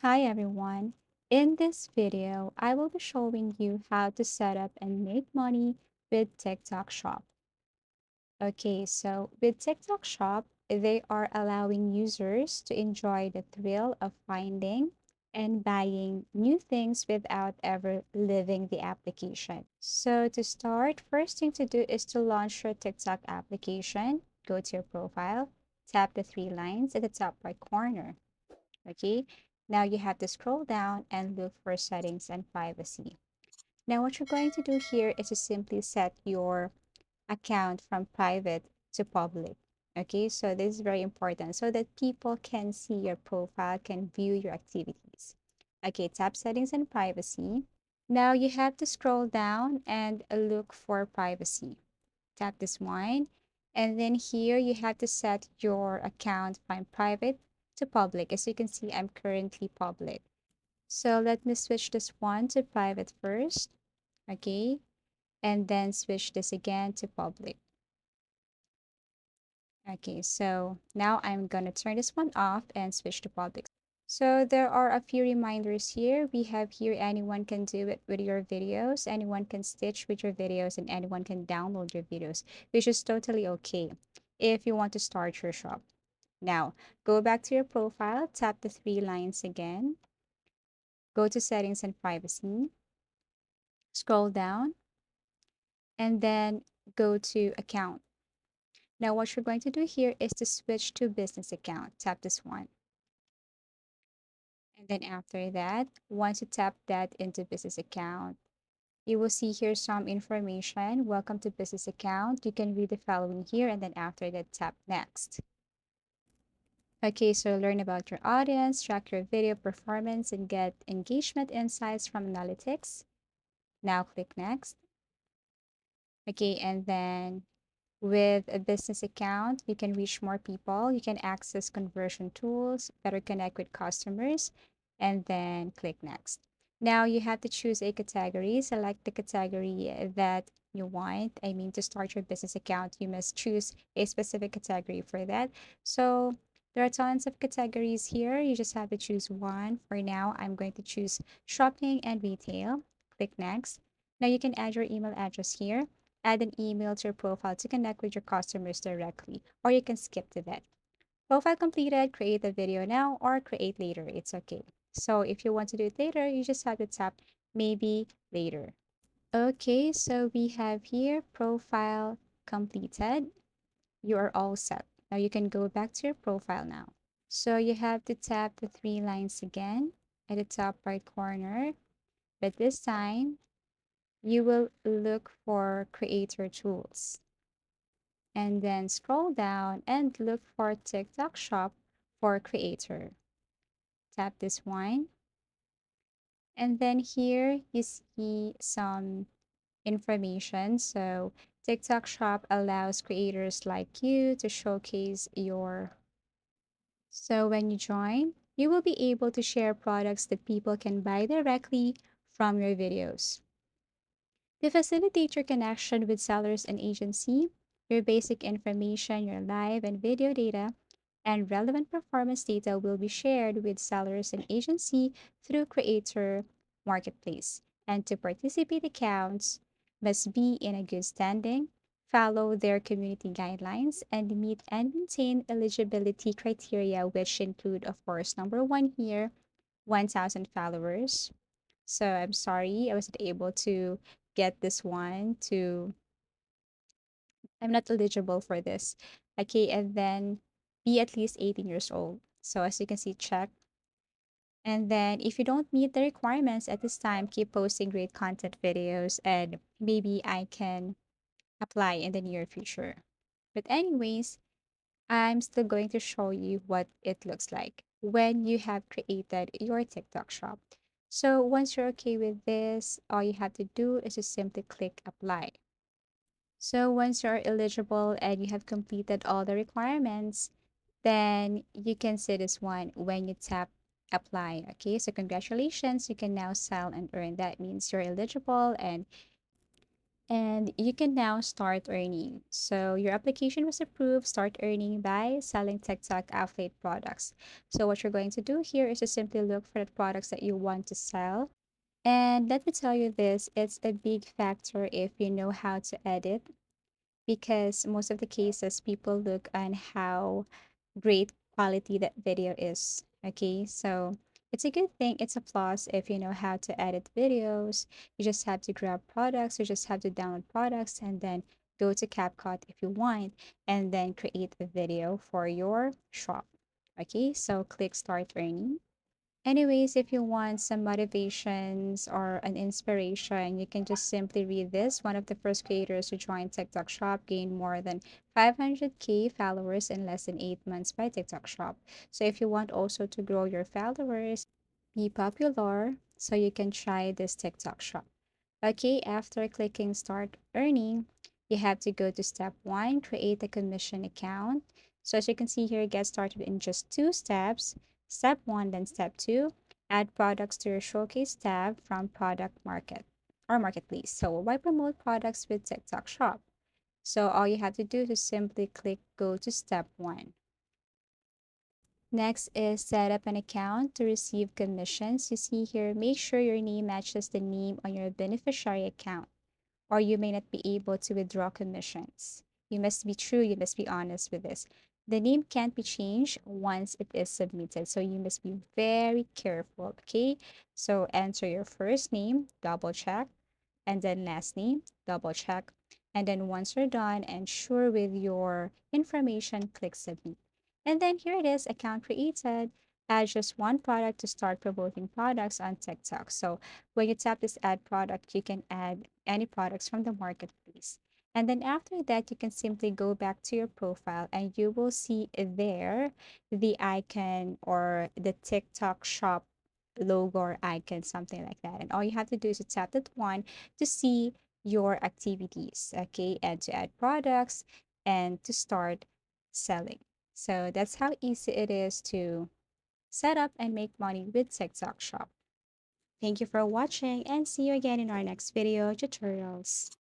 Hi everyone. In this video, I will be showing you how to set up and make money with TikTok Shop. Okay, so with TikTok Shop, they are allowing users to enjoy the thrill of finding and buying new things without ever leaving the application. So to start, first thing to do is to launch your TikTok application. Go to your profile, tap the three lines at the top right corner. Okay, now you have to scroll down and look for settings and privacy. Now what you're going to do here is to simply set your account from private to public. Okay, so this is very important so that people can see your profile, can view your activities. Okay, tap settings and privacy. Now you have to scroll down and look for privacy. Tap this one. And then here you have to set your account from private to public. As you can see, I'm currently public. So let me switch this one to private first. Okay. And then switch this again to public. Okay. So now I'm going to turn this one off and switch to public. So there are a few reminders here. We have here anyone can do it with your videos, anyone can stitch with your videos, and anyone can download your videos, which is totally okay if you want to start your shop. Now, go back to your profile, tap the three lines again, go to settings and privacy, scroll down, and then go to account. Now, what you're going to do here is to switch to business account. Tap this one. And then after that, once you tap that into business account, you will see here some information. Welcome to business account. You can read the following here and then after that tap next. Okay, so learn about your audience, track your video performance, and get engagement insights from analytics. Now click next. Okay, and then with a business account, you can reach more people. You can access conversion tools, better connect with customers, and then click next. Now you have to choose a category. Select the category that you want. I mean, to start your business account, you must choose a specific category for that. So there are tons of categories here. You just have to choose one. For now, I'm going to choose shopping and retail. Click next. Now you can add your email address here. Add an email to your profile to connect with your customers directly, or you can skip to that. Profile completed, create a video now or create later. It's okay. So if you want to do it later, you just have to tap maybe later. Okay, so we have here profile completed. You are all set. Now you can go back to your profile now. So you have to tap the three lines again at the top right corner, but this time you will look for creator tools. And then scroll down and look for TikTok Shop for Creator. Tap this one. And then here you see some information. So TikTok Shop allows creators like you to showcase your. So when you join, you will be able to share products that people can buy directly from your videos. To facilitate your connection with sellers and agency, your basic information, your live and video data, and relevant performance data will be shared with sellers and agency through Creator Marketplace. And to participate, accounts must be in a good standing, follow their community guidelines, and meet and maintain eligibility criteria, which include, of course, number one here, 1,000 followers. So I'm sorry I wasn't able to get this one to, I'm not eligible for this. Okay, and then be at least 18 years old. So as you can see, check. And then if you don't meet the requirements at this time, keep posting great content videos and maybe I can apply in the near future. But anyways, I'm still going to show you what it looks like when you have created your TikTok shop. So once you're okay with this, all you have to do is just simply click apply. So once you're eligible and you have completed all the requirements, then you can see this one when you tap apply. Okay, so congratulations, you can now sell and earn. That means you're eligible and And you can now start earning. So your application was approved. Start earning by selling TikTok affiliate products. So what you're going to do here is to simply look for the products that you want to sell. And let me tell you this, it's a big factor if you know how to edit, because most of the cases people look on how great quality that video is. Okay, so it's a good thing, it's a plus if you know how to edit videos. You just have to grab products, you just have to download products, and then go to CapCut if you want, and then create a video for your shop. Okay, so click start earning. Anyways, if you want some motivations or an inspiration, you can just simply read this. One of the first creators to join TikTok Shop gained more than 500K followers in less than 8 months by TikTok Shop. So if you want also to grow your followers, be popular, so you can try this TikTok Shop. Okay, after clicking start earning, you have to go to step one, create a commission account. So as you can see here, get started in just 2 steps. Step one, then step two, add products to your showcase tab from product market or marketplace. So why promote products with TikTok shop? So all you have to do is simply click go to step one. Next is set up an account to receive commissions. You see here, make sure your name matches the name on your beneficiary account, or you may not be able to withdraw commissions. You must be true, you must be honest with this. The name can't be changed once it is submitted, so you must be very careful, okay? So enter your first name, double check, and then last name, double check. And then once you're done and sure with your information, click submit. And then here it is, account created. Add just one product to start promoting products on TikTok. So when you tap this add product, you can add any products from the marketplace. And then after that, you can simply go back to your profile and you will see there the icon or the TikTok shop logo or icon, something like that. And all you have to do is to tap that one to see your activities, okay, and to add products and to start selling. So that's how easy it is to set up and make money with TikTok Shop. Thank you for watching and see you again in our next video tutorials.